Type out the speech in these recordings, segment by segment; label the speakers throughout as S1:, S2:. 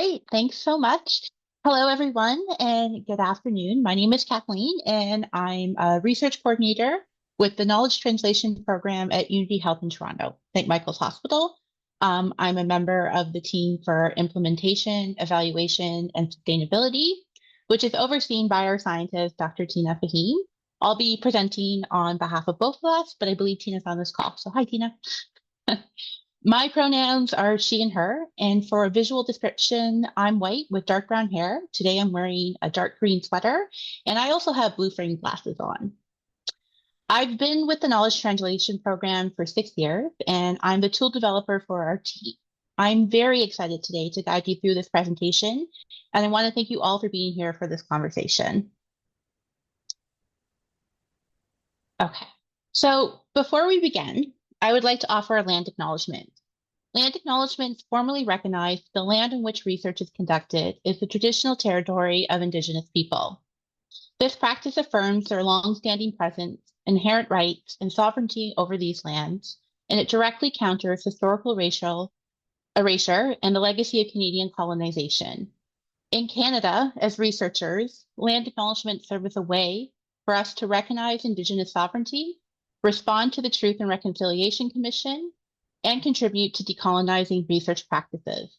S1: Great. Thanks so much. Hello, everyone, and good afternoon. My name is Kathleen, and I'm a research coordinator with the Knowledge Translation Program at Unity Health in Toronto, St. Michael's Hospital. I'm a member of the team for implementation, evaluation, and sustainability, which is overseen by our scientist, Dr. Tina Fahim. I'll be presenting on behalf of both of us, but I believe Tina's on this call. So hi, Tina. My pronouns are she and her, and for a visual description, I'm white with dark brown hair. Today I'm wearing a dark green sweater, and I also have blue frame glasses on. I've been with the Knowledge Translation Program for 6 years, and I'm the tool developer for our team. I'm very excited today to guide you through this presentation, and I want to thank you all for being here for this conversation. Okay, so before we begin, I would like to offer a land acknowledgement. Land acknowledgements formally recognize the land on which research is conducted is the traditional territory of Indigenous people. This practice affirms their long-standing presence, inherent rights, and sovereignty over these lands, and it directly counters historical racial erasure and the legacy of Canadian colonization. In Canada, as researchers, land acknowledgements serve as a way for us to recognize Indigenous sovereignty, respond to the Truth and Reconciliation Commission, and contribute to decolonizing research practices.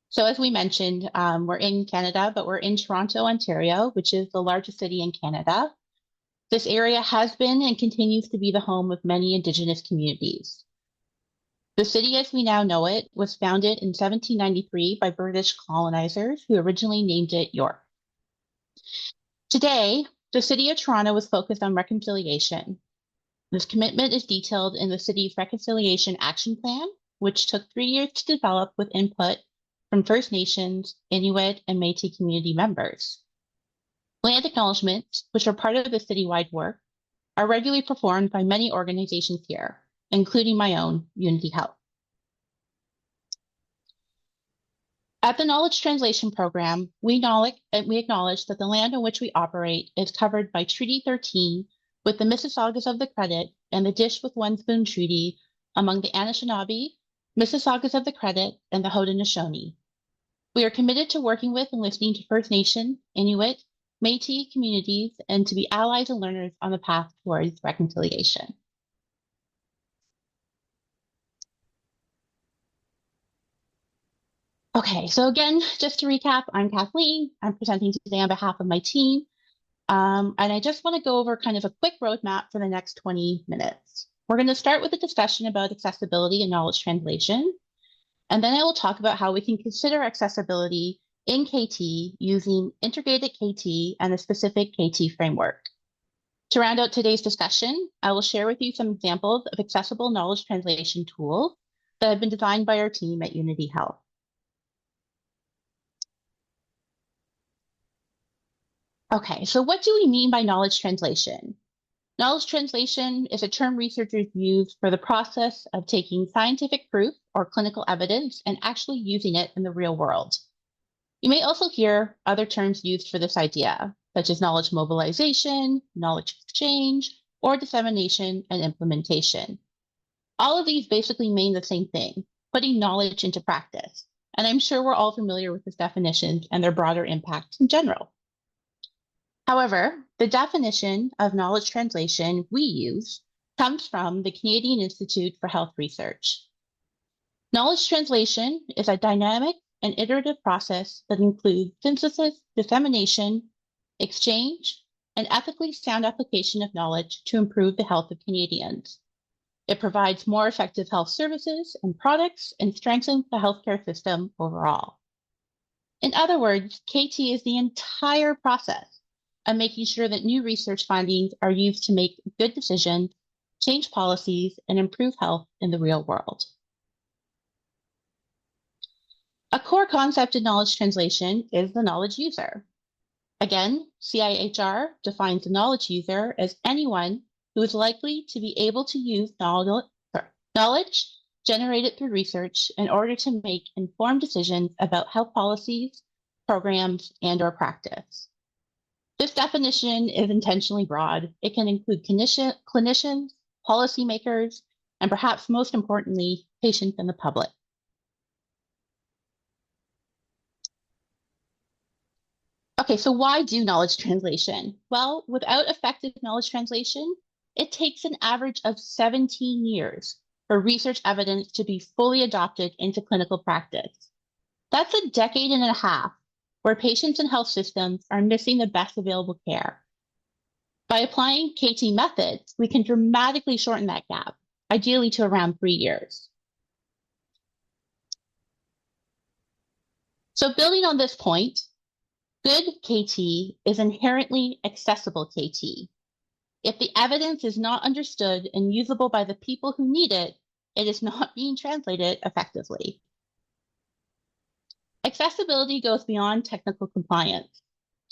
S1: So as we mentioned, we're in Canada, but we're in Toronto, Ontario, which is the largest city in Canada. This area has been and continues to be the home of many Indigenous communities. The city as we now know it was founded in 1793 by British colonizers who originally named it York. Today, the city of Toronto is focused on reconciliation. This commitment is detailed in the city's Reconciliation Action Plan, which took 3 years to develop with input from First Nations, Inuit, and Métis community members. Land acknowledgements, which are part of the citywide work, are regularly performed by many organizations here, including my own, Unity Health. At the Knowledge Translation Program, we acknowledge that the land on which we operate is covered by Treaty 13 with the Mississaugas of the Credit and the Dish with One Spoon Treaty among the Anishinaabe, Mississaugas of the Credit, and the Haudenosaunee. We are committed to working with and listening to First Nation, Inuit, Métis communities, and to be allies and learners on the path towards reconciliation. Okay, so again, just to recap, I'm Kathleen. I'm presenting today on behalf of my team. And I just want to go over kind of a quick roadmap for the next 20 minutes. We're going to start with a discussion about accessibility and knowledge translation. And then I will talk about how we can consider accessibility in KT using integrated KT and a specific KT framework. To round out today's discussion, I will share with you some examples of accessible knowledge translation tools that have been designed by our team at Unity Health. Okay, so what do we mean by knowledge translation? Knowledge translation is a term researchers use for the process of taking scientific proof or clinical evidence and actually using it in the real world. You may also hear other terms used for this idea, such as knowledge mobilization, knowledge exchange, or dissemination and implementation. All of these basically mean the same thing, putting knowledge into practice. And I'm sure we're all familiar with these definitions and their broader impact in general. However, the definition of knowledge translation we use comes from the Canadian Institute for Health Research. Knowledge translation is a dynamic and iterative process that includes synthesis, dissemination, exchange, and ethically sound application of knowledge to improve the health of Canadians. It provides more effective health services and products and strengthens the healthcare system overall. In other words, KT is the entire process and making sure that new research findings are used to make good decisions, change policies, and improve health in the real world. A core concept in knowledge translation is the knowledge user. Again, CIHR defines the knowledge user as anyone who is likely to be able to use knowledge generated through research in order to make informed decisions about health policies, programs, and/or practice. This definition is intentionally broad. It can include clinicians, policymakers, and perhaps most importantly, patients and the public. Okay, so why do knowledge translation? Well, without effective knowledge translation, it takes an average of 17 years for research evidence to be fully adopted into clinical practice. That's a decade and a half where patients and health systems are missing the best available care. By applying KT methods, we can dramatically shorten that gap, ideally to around 3 years. So building on this point, good KT is inherently accessible KT. If the evidence is not understood and usable by the people who need it, it is not being translated effectively. Accessibility goes beyond technical compliance.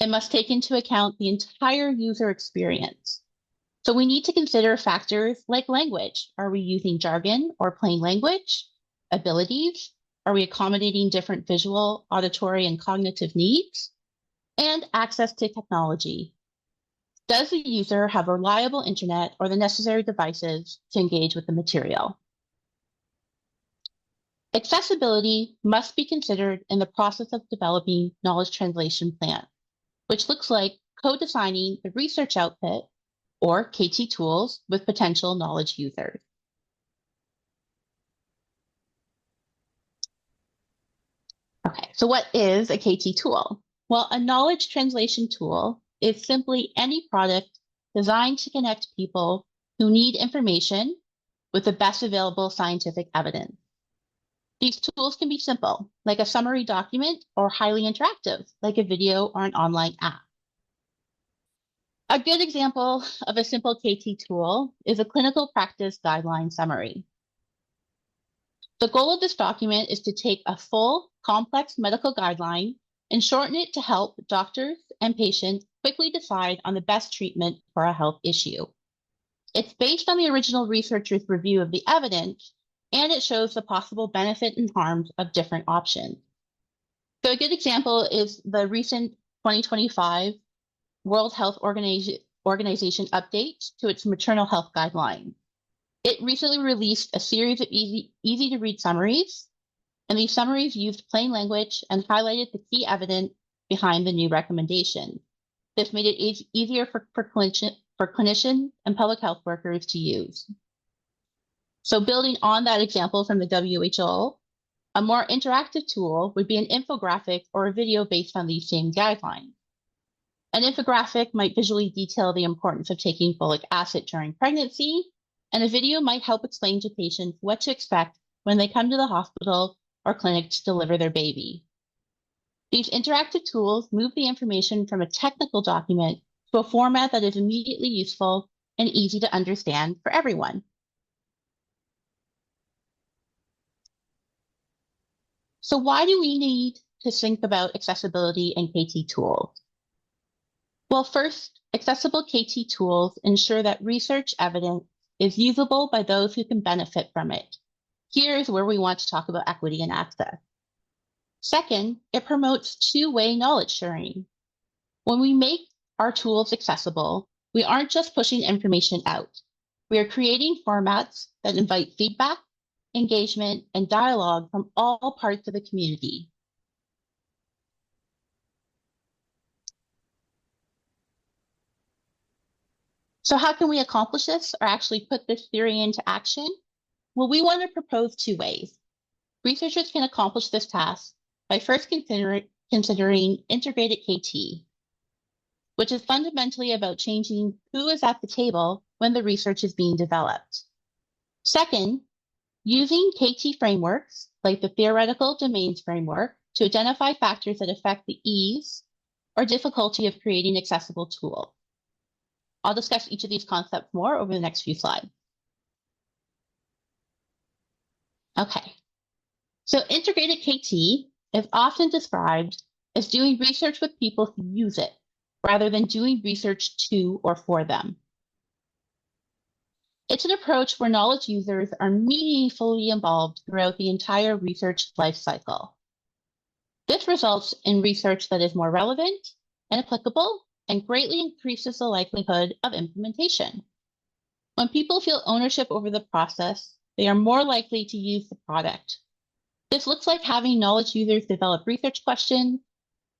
S1: It must take into account the entire user experience. So we need to consider factors like language. Are we using jargon or plain language? Abilities? Are we accommodating different visual, auditory, and cognitive needs? And access to technology. Does the user have a reliable internet or the necessary devices to engage with the material? Accessibility must be considered in the process of developing knowledge translation plan, which looks like co-designing the research output or KT tools with potential knowledge users. Okay, so what is a KT tool? Well, a knowledge translation tool is simply any product designed to connect people who need information with the best available scientific evidence. These tools can be simple, like a summary document, or highly interactive, like a video or an online app. A good example of a simple KT tool is a clinical practice guideline summary. The goal of this document is to take a full, complex medical guideline and shorten it to help doctors and patients quickly decide on the best treatment for a health issue. It's based on the original researcher's review of the evidence, and it shows the possible benefit and harms of different options. So a good example is the recent 2025 World Health Organization update to its maternal health guidelines. It recently released a series of easy to read summaries, and these summaries used plain language and highlighted the key evidence behind the new recommendation. This made it easier for clinicians and public health workers to use. So building on that example from the WHO, a more interactive tool would be an infographic or a video based on these same guidelines. An infographic might visually detail the importance of taking folic acid during pregnancy, and a video might help explain to patients what to expect when they come to the hospital or clinic to deliver their baby. These interactive tools move the information from a technical document to a format that is immediately useful and easy to understand for everyone. So why do we need to think about accessibility and KT tools? Well, first, accessible KT tools ensure that research evidence is usable by those who can benefit from it. Here's where we want to talk about equity and access. Second, it promotes two-way knowledge sharing. When we make our tools accessible, we aren't just pushing information out. We are creating formats that invite feedback, engagement, and dialogue from all parts of the community. So how can we accomplish this or actually put this theory into action? Well, we want to propose two ways. Researchers can accomplish this task by first considering integrated KT, which is fundamentally about changing who is at the table when the research is being developed. Second, using KT frameworks like the theoretical domains framework to identify factors that affect the ease or difficulty of creating accessible tools. I'll discuss each of these concepts more over the next few slides. Okay, so integrated KT is often described as doing research with people who use it, rather than doing research to or for them. It's an approach where knowledge users are meaningfully involved throughout the entire research lifecycle. This results in research that is more relevant and applicable and greatly increases the likelihood of implementation. When people feel ownership over the process, they are more likely to use the product. This looks like having knowledge users develop research questions,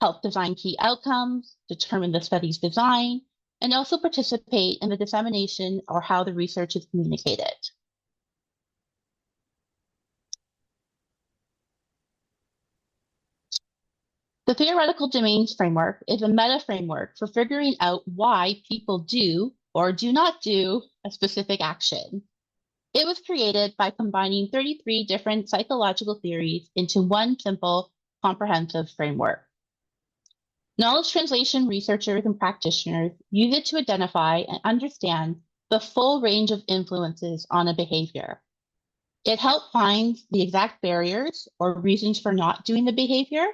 S1: help design key outcomes, determine the study's design, and also participate in the dissemination or how the research is communicated. The theoretical domains framework is a meta framework for figuring out why people do or do not do a specific action. It was created by combining 33 different psychological theories into one simple, comprehensive framework. Knowledge translation researchers and practitioners use it to identify and understand the full range of influences on a behavior. It helps find the exact barriers or reasons for not doing the behavior,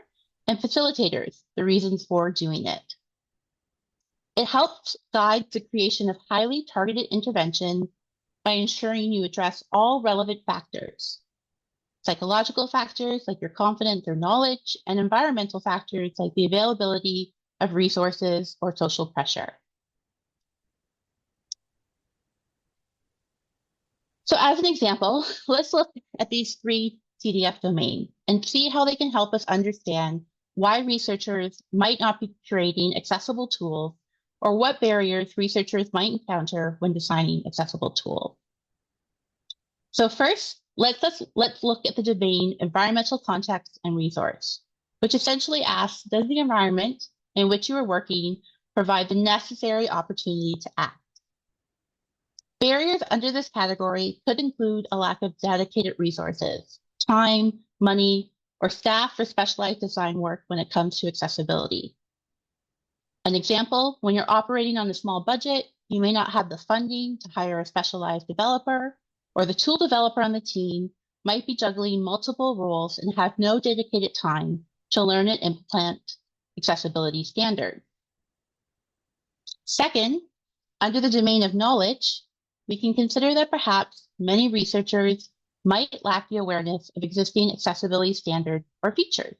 S1: and facilitators, the reasons for doing it. It helps guide the creation of highly targeted interventions by ensuring you address all relevant factors. Psychological factors like your confidence or knowledge, and environmental factors like the availability of resources or social pressure. So as an example, let's look at these 3 TDF domains and see how they can help us understand why researchers might not be creating accessible tools or what barriers researchers might encounter when designing accessible tools. So first, let's look at the domain environmental context and resource, which essentially asks, does the environment in which you are working provide the necessary opportunity to act? Barriers under this category could include a lack of dedicated resources, time, money, or staff for specialized design work when it comes to accessibility. An example, when you're operating on a small budget, you may not have the funding to hire a specialized developer, or the tool developer on the team might be juggling multiple roles and have no dedicated time to learn and implement accessibility standards. Second, under the domain of knowledge, we can consider that perhaps many researchers might lack the awareness of existing accessibility standards or features.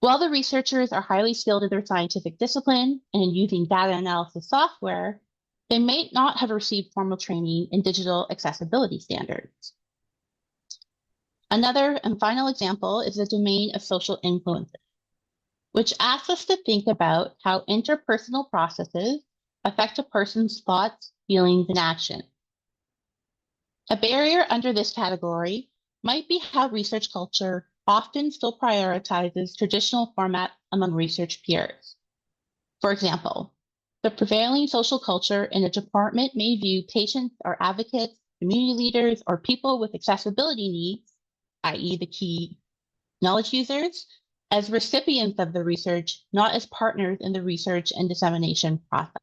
S1: While the researchers are highly skilled in their scientific discipline and in using data analysis software, they may not have received formal training in digital accessibility standards. Another and final example is the domain of social influences, which asks us to think about how interpersonal processes affect a person's thoughts, feelings, and actions. A barrier under this category might be how research culture often still prioritizes traditional formats among research peers. For example, the prevailing social culture in a department may view patients or advocates, community leaders, or people with accessibility needs, i.e. the key knowledge users, as recipients of the research, not as partners in the research and dissemination process.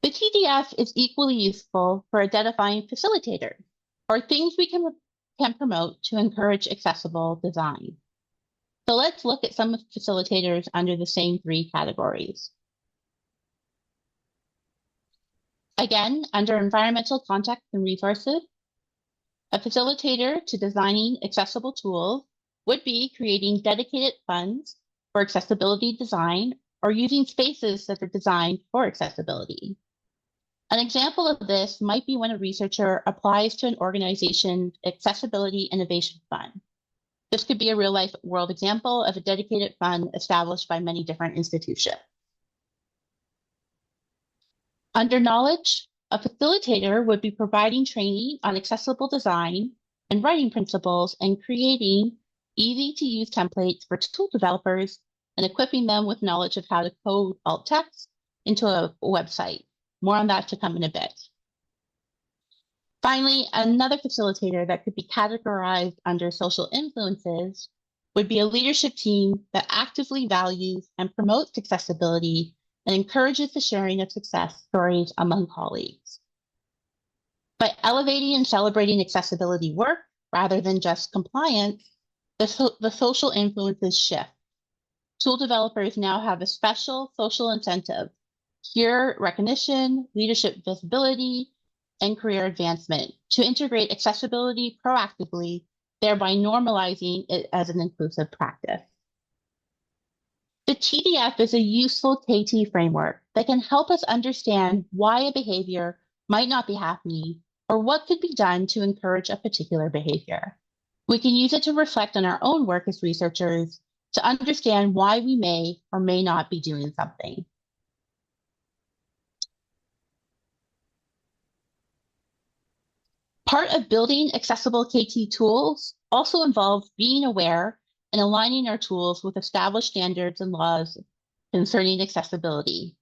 S1: The TDF is equally useful for identifying facilitators, or things we can promote to encourage accessible design. So let's look at some facilitators under the same 3 categories. Again, under environmental context and resources, a facilitator to designing accessible tools would be creating dedicated funds for accessibility design or using spaces that are designed for accessibility. An example of this might be when a researcher applies to an organization's Accessibility Innovation Fund. This could be a real-life world example of a dedicated fund established by many different institutions. Under knowledge, a facilitator would be providing training on accessible design and writing principles and creating easy-to-use templates for tool developers and equipping them with knowledge of how to code alt text into a website. More on that to come in a bit. Finally, another facilitator that could be categorized under social influences would be a leadership team that actively values and promotes accessibility and encourages the sharing of success stories among colleagues. By elevating and celebrating accessibility work rather than just compliance, the social influences shift. Tool developers now have a special social incentive: peer recognition, leadership visibility, and career advancement to integrate accessibility proactively, thereby normalizing it as an inclusive practice. The TDF is a useful KT framework that can help us understand why a behavior might not be happening or what could be done to encourage a particular behavior. We can use it to reflect on our own work as researchers to understand why we may or may not be doing something. Part of building accessible KT tools also involves being aware and aligning our tools with established standards and laws concerning accessibility.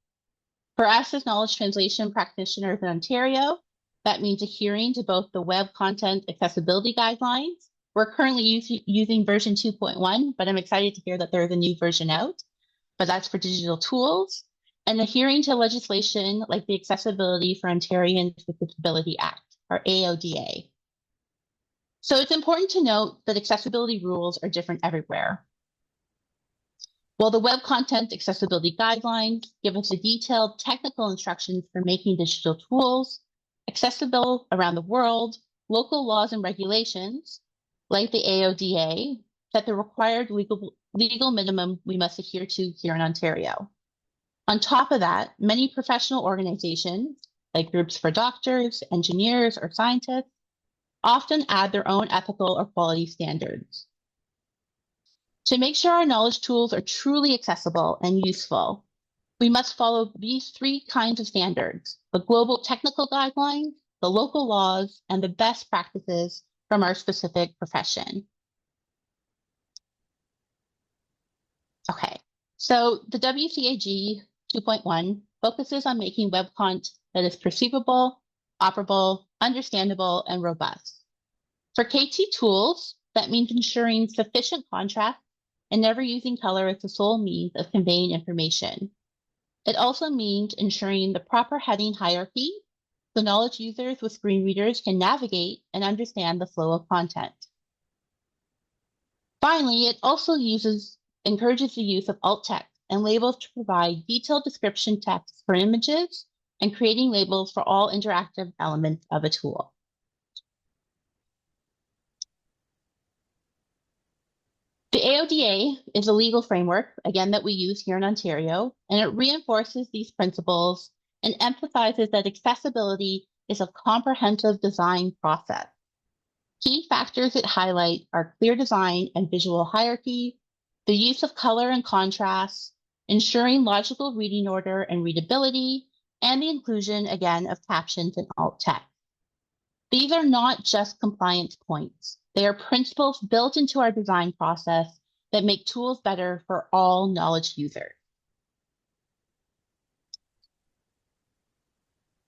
S1: For us as knowledge translation practitioners in Ontario, that means adhering to both the Web Content Accessibility Guidelines. We're currently using version 2.1, but I'm excited to hear that there's a new version out, but that's for digital tools, and adhering to legislation like the Accessibility for Ontarians with Disability Act, or AODA. So it's important to note that accessibility rules are different everywhere. While the Web Content Accessibility Guidelines give us the detailed technical instructions for making digital tools accessible around the world, local laws and regulations, like the AODA, set the required legal minimum we must adhere to here in Ontario. On top of that, many professional organizations, like groups for doctors, engineers, or scientists, often add their own ethical or quality standards. To make sure our knowledge tools are truly accessible and useful, we must follow these three kinds of standards: the global technical guidelines, the local laws, and the best practices from our specific profession. Okay, so the WCAG 2.1 focuses on making web content that is perceivable, operable, understandable, and robust. For KT tools, that means ensuring sufficient contrast and never using color as the sole means of conveying information. It also means ensuring the proper heading hierarchy so knowledge users with screen readers can navigate and understand the flow of content. Finally, it also encourages the use of alt text and labels to provide detailed description text for images and creating labels for all interactive elements of a tool. The AODA is a legal framework, again, that we use here in Ontario, and it reinforces these principles and emphasizes that accessibility is a comprehensive design process. Key factors it highlights are clear design and visual hierarchy, the use of color and contrast, ensuring logical reading order and readability, and the inclusion, again, of captions and alt text. These are not just compliance points. They are principles built into our design process that make tools better for all knowledge users.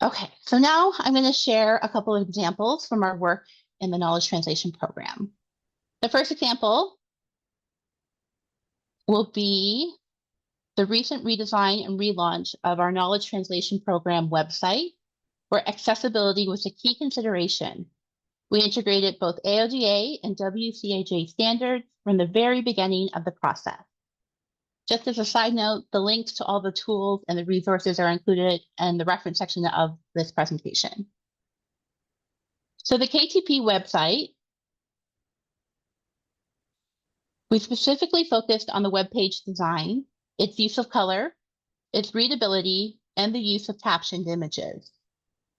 S1: Okay, so now I'm going to share a couple of examples from our work in the knowledge translation program. The first example will be the recent redesign and relaunch of our knowledge translation program website, where accessibility was a key consideration. We integrated both AODA and WCAG standards from the very beginning of the process. Just as a side note, the links to all the tools and the resources are included in the reference section of this presentation. So the KTP website, we specifically focused on the web page design, its use of color, its readability, and the use of captioned images.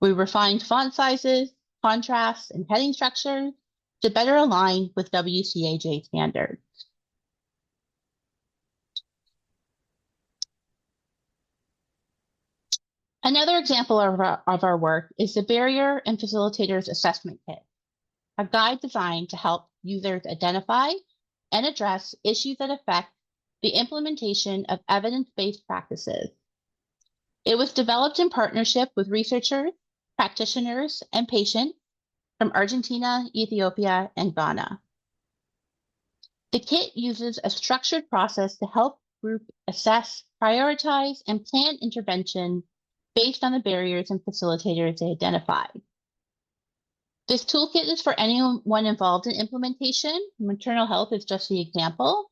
S1: We refined font sizes, contrasts, and heading structures to better align with WCAG standards. Another example of our work is the Barrier and Facilitators Assessment Kit, a guide designed to help users identify and address issues that affect the implementation of evidence-based practices. It was developed in partnership with researchers, practitioners, and patients from Argentina, Ethiopia, and Ghana. The kit uses a structured process to help groups assess, prioritize, and plan intervention based on the barriers and facilitators they identify. This toolkit is for anyone involved in implementation. Maternal health is just the example,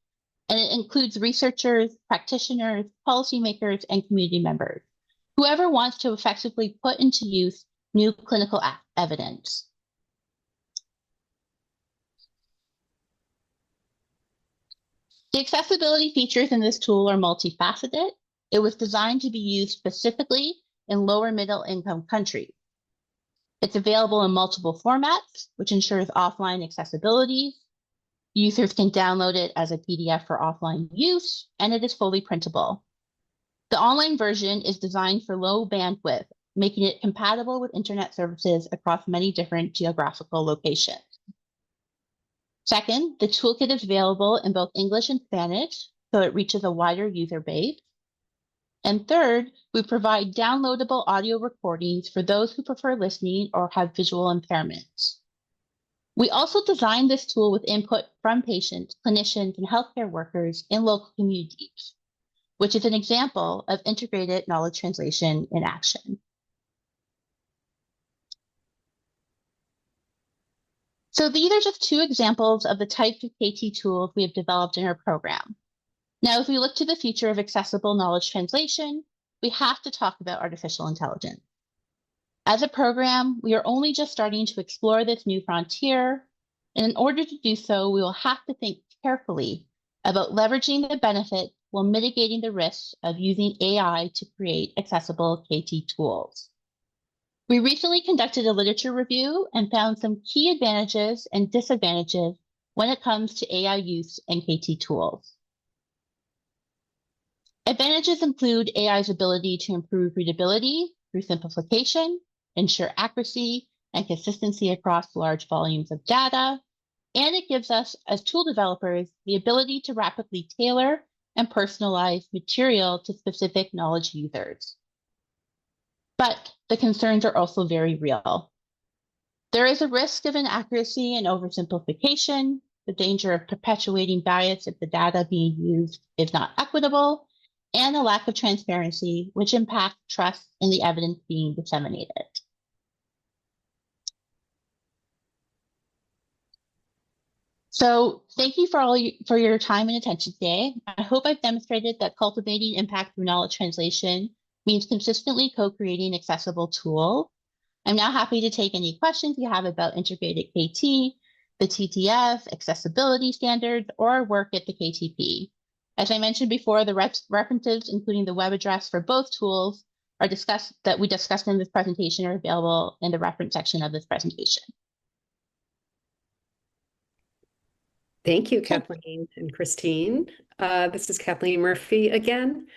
S1: and it includes researchers, practitioners, policymakers, and community members, whoever wants to effectively put into use new clinical evidence. The accessibility features in this tool are multifaceted. It was designed to be used specifically in lower middle income countries. It's available in multiple formats, which ensures offline accessibility. Users can download it as a PDF for offline use, and it is fully printable. The online version is designed for low bandwidth, making it compatible with internet services across many different geographical locations. Second, the toolkit is available in both English and Spanish, so it reaches a wider user base. And third, we provide downloadable audio recordings for those who prefer listening or have visual impairments. We also designed this tool with input from patients, clinicians, and healthcare workers in local communities, which is an example of integrated knowledge translation in action. So these are just two examples of the types of KT tools we have developed in our program. Now, if we look to the future of accessible knowledge translation, we have to talk about artificial intelligence. As a program, we are only just starting to explore this new frontier, and in order to do so, we will have to think carefully about leveraging the benefit while mitigating the risks of using AI to create accessible KT tools. We recently conducted a literature review and found some key advantages and disadvantages when it comes to AI use in KT tools. Advantages include AI's ability to improve readability through simplification, ensure accuracy and consistency across large volumes of data, and it gives us, as tool developers, the ability to rapidly tailor and personalize material to specific knowledge users. But the concerns are also very real. There is a risk of inaccuracy and oversimplification, the danger of perpetuating bias if the data being used is not equitable, and a lack of transparency, which impacts trust in the evidence being disseminated. So thank you for your time and attention today. I hope I've demonstrated that cultivating impact through knowledge translation means consistently co-creating accessible tools. I'm now happy to take any questions you have about integrated KT, the TTF, accessibility standards, or our work at the KTP. As I mentioned before, the references, including the web address for both tools, that we discussed in this presentation are available in the reference section of this presentation.
S2: Thank you, Kathleen and Christine. This is Kathleen Murphy again.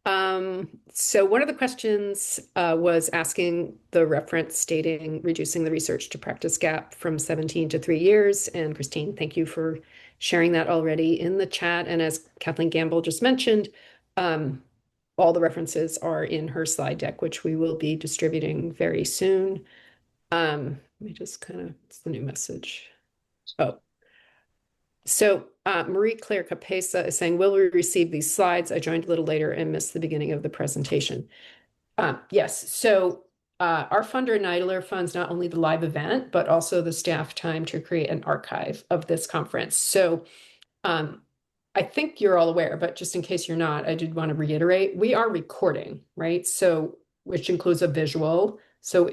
S2: So one of the questions was asking the reference stating reducing the research to practice gap from 17 to 3 years. And Christine, thank you for sharing that already in the chat. And as Kathleen Gamble just mentioned, all the references are in her slide deck, which we will be distributing very soon. Let me just it's the new message. Oh. So Marie-Claire Capesa is saying, will we receive these slides? I joined a little later and missed the beginning of the presentation. Yes, so our funder NIDLR funds not only the live event, but also the staff time to create an archive of this conference. So I think you're all aware, but just in case you're not, I did want to reiterate, we are recording, right? So, which includes a visual. So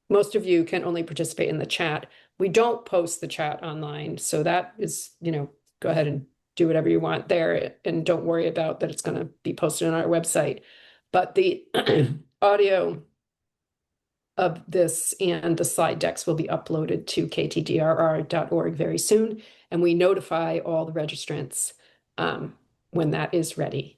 S2: most of you can only participate in the chat. We don't post the chat online. So that is, go ahead and do whatever you want there and don't worry about that it's going to be posted on our website. But the audio of this and the slide decks will be uploaded to ktdrr.org very soon. And we notify all the registrants when that is ready.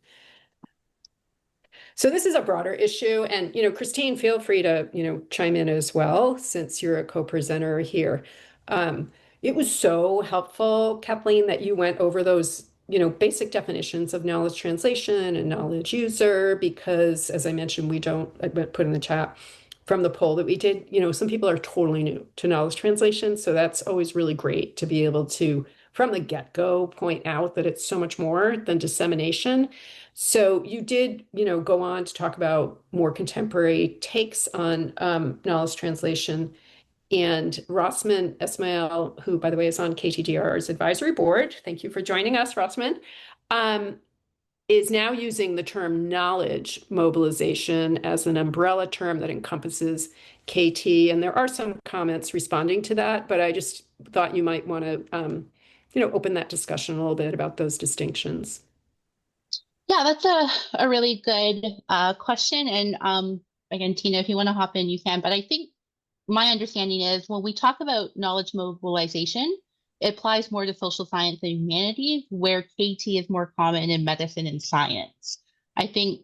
S2: So this is a broader issue, and Christine, feel free to chime in as well since you're a co-presenter here. It was so helpful, Kathleen, that you went over those basic definitions of knowledge translation and knowledge user, because as I mentioned, I put in the chat from the poll that we did, some people are totally new to knowledge translation, so that's always really great to be able to from the get-go point out that it's so much more than dissemination. So you did, go on to talk about more contemporary takes on knowledge translation. And Rossman Esmail, who, by the way, is on KTDR's advisory board, thank you for joining us, Rossman, is now using the term knowledge mobilization as an umbrella term that encompasses KT. And there are some comments responding to that, but I just thought you might want to, open that discussion a little bit about those distinctions.
S1: Yeah, that's a really good question. And again, Tina, if you want to hop in, you can. But I think my understanding is when we talk about knowledge mobilization, it applies more to social science and humanities, where KT is more common in medicine and science. I think,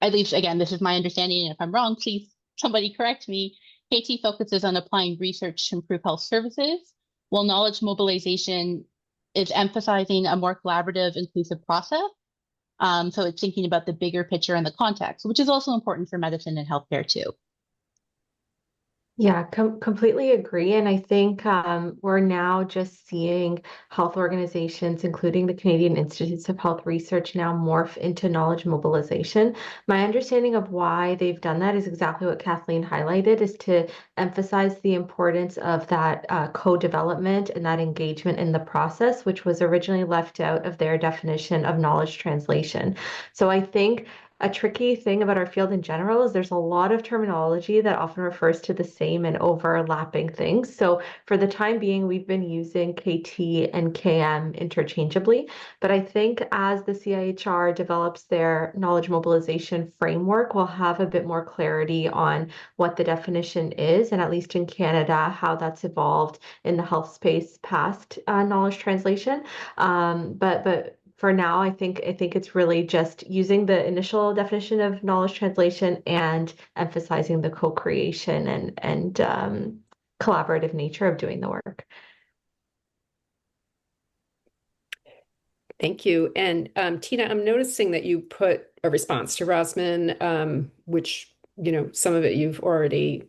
S1: at least again, this is my understanding, and if I'm wrong, please somebody correct me. KT focuses on applying research to improve health services, while knowledge mobilization is emphasizing a more collaborative, inclusive process. So it's thinking about the bigger picture and the context, which is also important for medicine and healthcare too.
S3: Yeah, completely agree. And I think we're now just seeing health organizations, including the Canadian Institutes of Health Research, now morph into knowledge mobilization. My understanding of why they've done that is exactly what Kathleen highlighted, is to emphasize the importance of that co-development and that engagement in the process, which was originally left out of their definition of knowledge translation. So I think a tricky thing about our field in general is there's a lot of terminology that often refers to the same and overlapping things. So for the time being, we've been using KT and KM interchangeably. But I think as the CIHR develops their knowledge mobilization framework, we'll have a bit more clarity on what the definition is, and at least in Canada, how that's evolved in the health space past knowledge translation. But for now, I think it's really just using the initial definition of knowledge translation and emphasizing the co-creation and collaborative nature of doing the work.
S2: Thank you. And Tina, I'm noticing that you put a response to Rosman, which, some of it you've already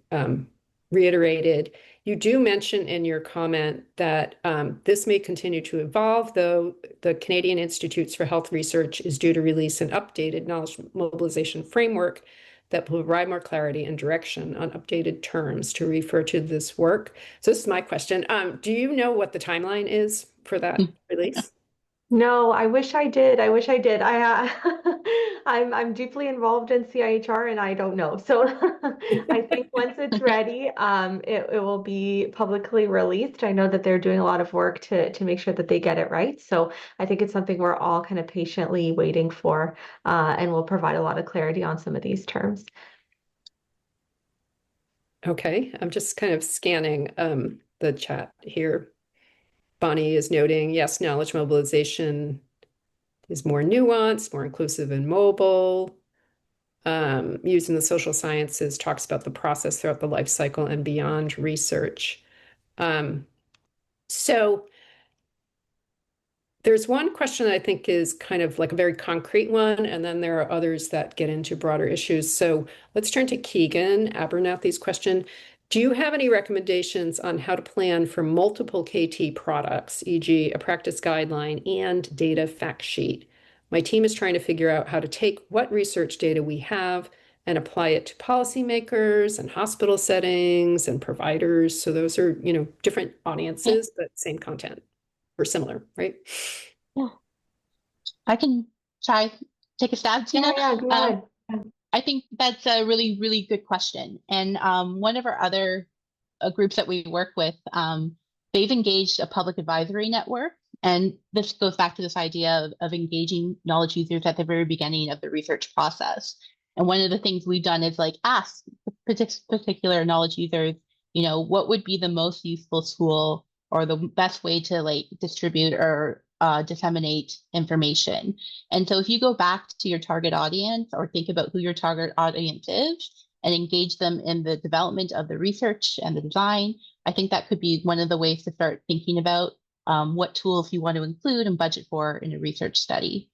S2: reiterated. You do mention in your comment that this may continue to evolve, though the Canadian Institutes for Health Research is due to release an updated knowledge mobilization framework that will provide more clarity and direction on updated terms to refer to this work. So this is my question. Do you know what the timeline is for that release?
S3: No, I wish I did. I wish I did. I'm deeply involved in CIHR and I don't know. So I think once it's ready, it will be publicly released. I know that they're doing a lot of work to make sure that they get it right. So I think it's something we're all kind of patiently waiting for, and will provide a lot of clarity on some of these terms.
S2: Okay, I'm just kind of scanning the chat here. Bonnie is noting, yes, knowledge mobilization is more nuanced, more inclusive and mobile. Using the social sciences talks about the process throughout the life cycle and beyond research. So there's one question that I think is kind of like a very concrete one, and then there are others that get into broader issues. So let's turn to Keegan Abernathy's question. Do you have any recommendations on how to plan for multiple KT products, e.g. a practice guideline and data fact sheet? My team is trying to figure out how to take what research data we have and apply it to policymakers and hospital settings and providers. So those are, different audiences, but same content or similar, right?
S1: Yeah, I can try take a stab, Tina.
S3: Yeah, go ahead.
S1: I think that's a really, really good question. And one of our other groups that we work with, they've engaged a public advisory network. And this goes back to this idea of engaging knowledge users at the very beginning of the research process. And one of the things we've done is like ask particular knowledge users, what would be the most useful tool or the best way to like distribute or disseminate information. And so if you go back to your target audience or think about who your target audience is and engage them in the development of the research and the design, I think that could be one of the ways to start thinking about what tools you want to include and budget for in a research study.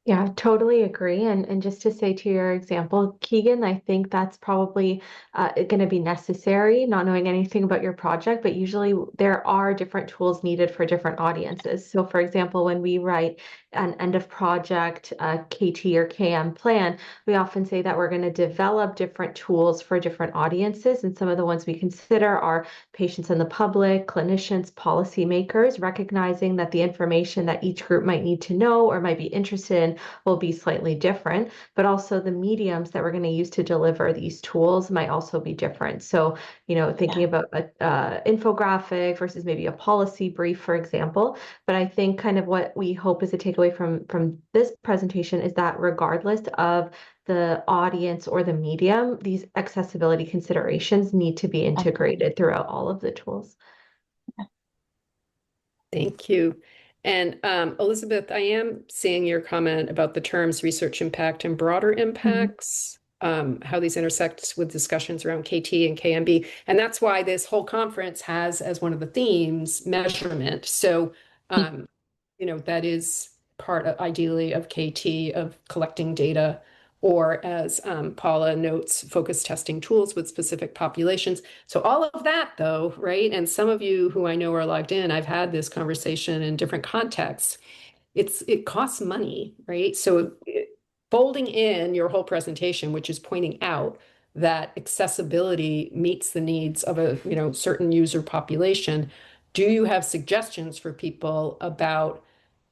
S3: Yeah, totally agree. And just to say to your example, Keegan, I think that's probably going to be necessary, not knowing anything about your project, but usually there are different tools needed for different audiences. So for example, when we write an end of project KT or KM plan, we often say that we're going to develop different tools for different audiences. And some of the ones we consider are patients and the public, clinicians, policymakers, recognizing that the information that each group might need to know or might be interested in will be slightly different, but also the mediums that we're going to use to deliver these tools might also be different. So, thinking about an infographic versus maybe a policy brief, for example. But I think kind of what we hope is a takeaway from this presentation is that regardless of the audience or the medium, these accessibility considerations need to be integrated throughout all of the tools.
S2: Thank you. And Elizabeth, I am seeing your comment about the terms research impact and broader impacts, how these intersect with discussions around KT and KMB. And that's why this whole conference has as one of the themes measurement. So, that is part of, ideally, of KT, of collecting data, or as Paula notes, focus testing tools with specific populations. So all of that, though, right? And some of you who I know are logged in, I've had this conversation in different contexts. It costs money, right? So folding in your whole presentation, which is pointing out that accessibility meets the needs of a certain user population. Do you have suggestions for people about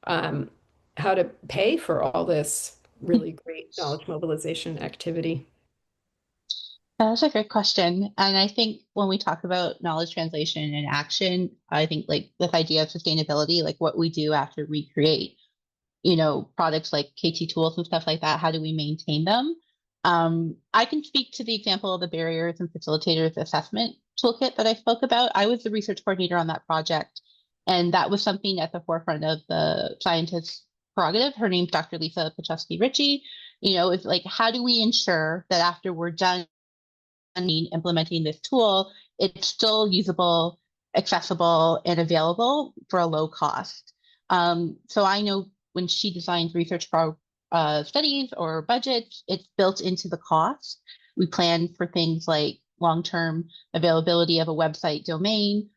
S2: how to pay for all this really great knowledge mobilization activity?
S1: That's a great question. And I think when we talk about knowledge translation and action, I think like this idea of sustainability, like what we do after we create, products like KT tools and stuff like that, how do we maintain them? I can speak to the example of the barriers and facilitators assessment toolkit that I spoke about. I was the research coordinator on that project, and that was something at the forefront of the scientist's prerogative. Her name's Dr. Lisa Pachowski-Ritchie. It's like, how do we ensure that after we're done implementing this tool, it's still usable, accessible, and available for a low cost? So I know when she designs research studies or budgets, it's built into the cost. We plan for things like long-term availability of a website domain,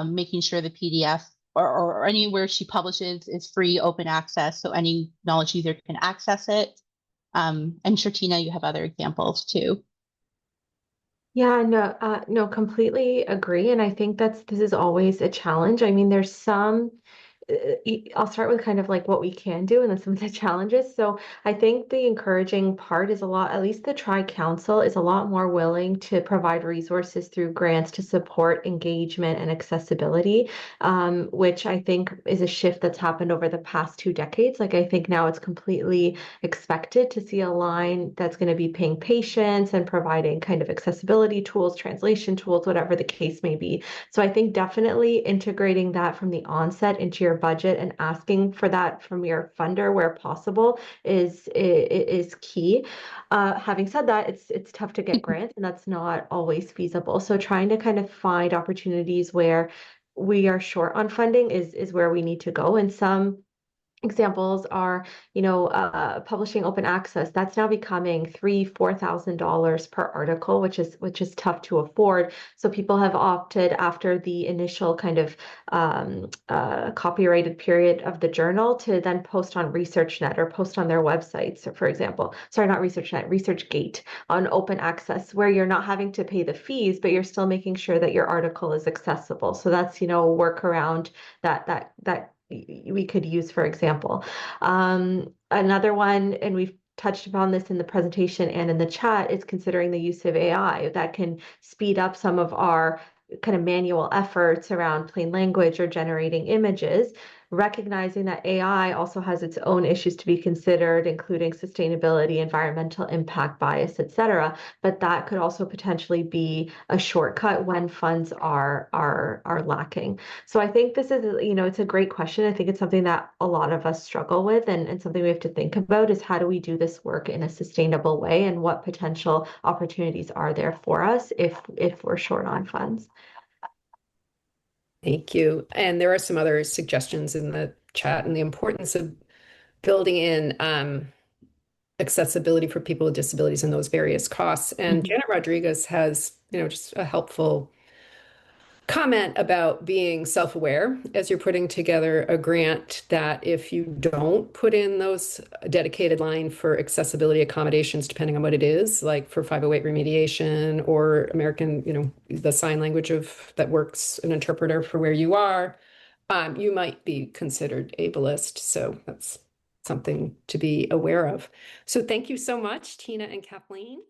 S1: making sure the PDF or anywhere she publishes is free, open access, so any knowledge user can access it. I'm sure, Tina, you have other examples too.
S3: Yeah, no, completely agree. And I think this is always a challenge. I mean, there's some, I'll start with kind of like what we can do and then some of the challenges. So I think the encouraging part is at least the Tri-Council is a lot more willing to provide resources through grants to support engagement and accessibility, which I think is a shift that's happened over the past 2 decades. Like I think now it's completely expected to see a line that's going to be paying patients and providing kind of accessibility tools, translation tools, whatever the case may be. So I think definitely integrating that from the onset into your budget and asking for that from your funder where possible is key. Having said that, it's tough to get grants, and that's not always feasible. So trying to kind of find opportunities where we are short on funding is where we need to go. And some examples are, publishing open access. That's now becoming $3,000-$4,000 per article, which is tough to afford. So people have opted after the initial kind of copyrighted period of the journal to then post on ResearchNet or post on their websites. So for example, sorry, not ResearchNet, ResearchGate on open access, where you're not having to pay the fees, but you're still making sure that your article is accessible. So that's, a workaround that we could use, for example. Another one, and we've touched upon this in the presentation and in the chat, is considering the use of AI that can speed up some of our kind of manual efforts around plain language or generating images, recognizing that AI also has its own issues to be considered, including sustainability, environmental impact, bias, etc. But that could also potentially be a shortcut when funds are lacking. So I think this is, it's a great question. I think it's something that a lot of us struggle with, and something we have to think about is how do we do this work in a sustainable way, and what potential opportunities are there for us if we're short on funds.
S2: Thank you. And there are some other suggestions in the chat, and the importance of building in accessibility for people with disabilities and those various costs. And Janet Rodriguez has, just a helpful comment about being self-aware as you're putting together a grant, that if you don't put in those dedicated line for accessibility accommodations, depending on what it is, like for 508 remediation or American, the sign language that works an interpreter for where you are, you might be considered ableist. So that's something to be aware of. So thank you so much, Tina and Kathleen.